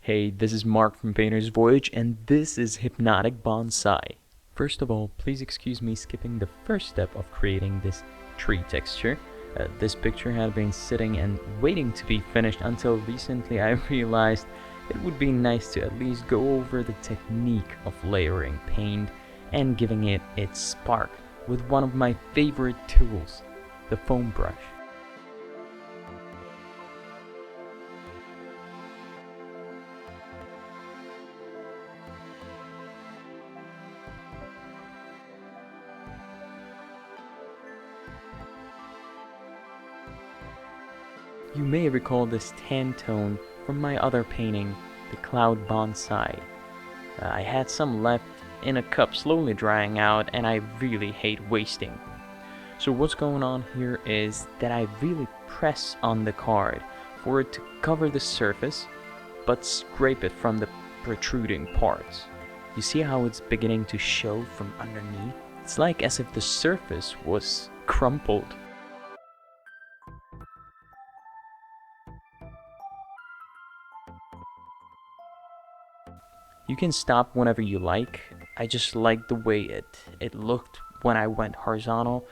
Hey, this is Mark from Painter's Voyage, and this is Hypnotic Bonsai. First of all, please excuse me skipping the first step of creating this tree texture. This picture had been sitting and waiting to be finished until recently I realized it would be nice to at least go over the technique of layering paint and giving it its spark with one of my favorite tools, the foam brush. You may recall this tan tone from my other painting, the Cloud Bonsai. I had some left in a cup slowly drying out, and I really hate wasting. So what's going on here is that I really press on the card for it to cover the surface, but scrape it from the protruding parts. You see how it's beginning to show from underneath? It's like as if the surface was crumpled. You can stop whenever you like. I just like the way it looked when I went horizontal,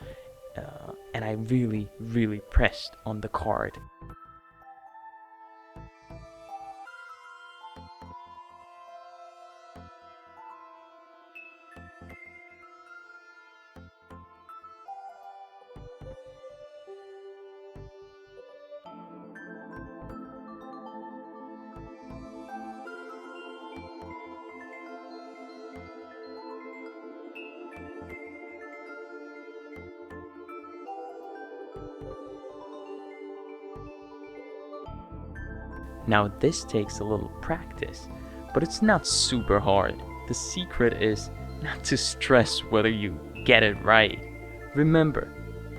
and I really pressed on the card. Now this takes a little practice, but it's not super hard. The secret is not to stress whether you get it right. Remember,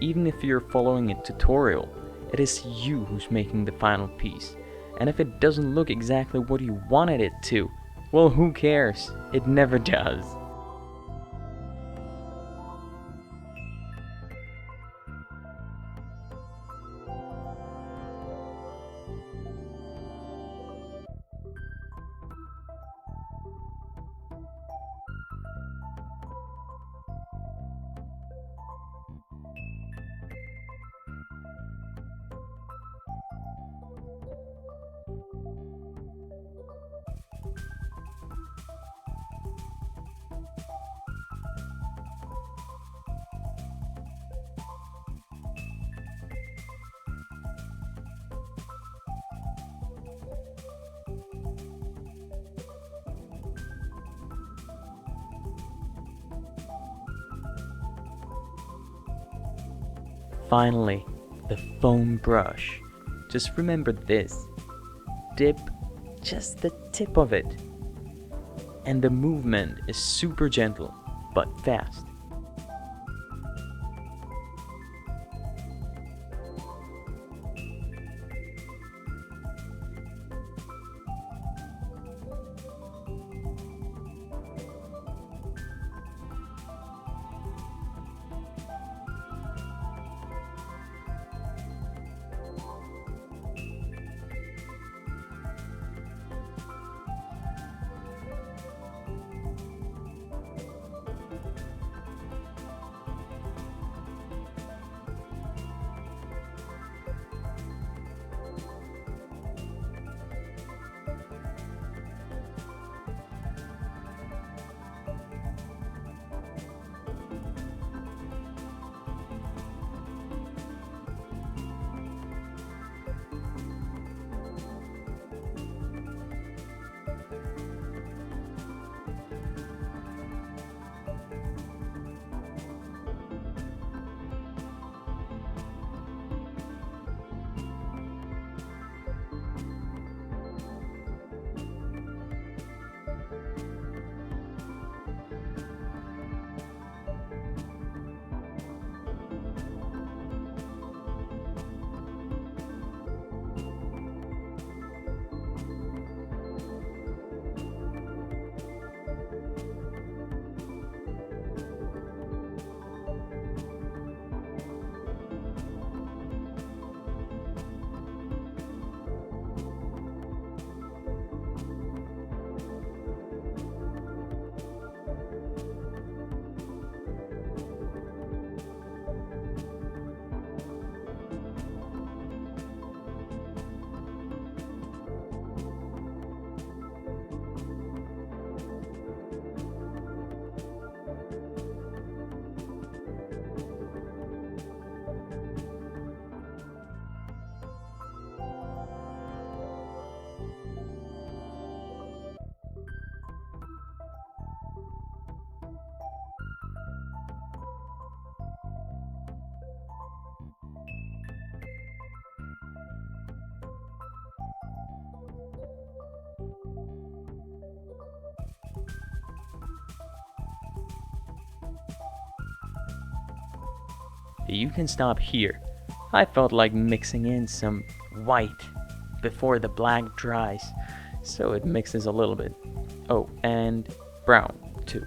even if you're following a tutorial, it is you who's making the final piece. And if it doesn't look exactly what you wanted it to, well, who cares? It never does. Finally, the foam brush. Just remember this. Dip just the tip of it. And the movement is super gentle, but fast. You can stop here. I felt like mixing in some white before the black dries, so it mixes a little bit. Oh, and brown too.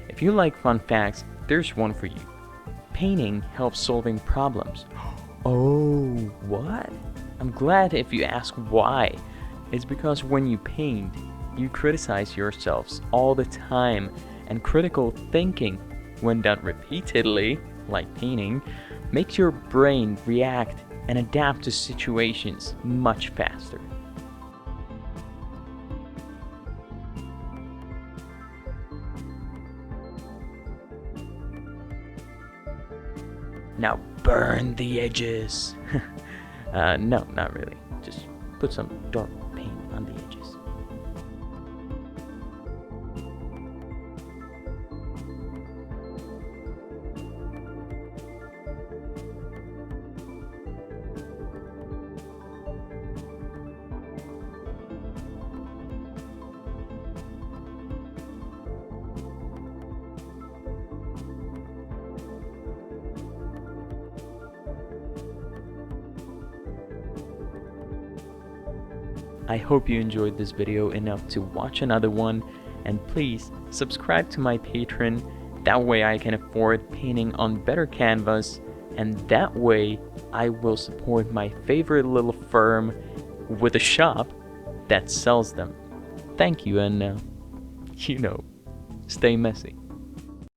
If you like fun facts, there's one for you. Painting helps solving problems. Oh, what? I'm glad if you ask why. It's because when you paint, you criticize yourselves all the time, and critical thinking, when done repeatedly, like painting, makes your brain react and adapt to situations much faster. Now burn the edges. No, not really. Just put some dark paint on the edges. I hope you enjoyed this video enough to watch another one, and please subscribe to my Patreon. That way I can afford painting on better canvas, and that way I will support my favorite little firm with a shop that sells them. Thank you, and stay messy.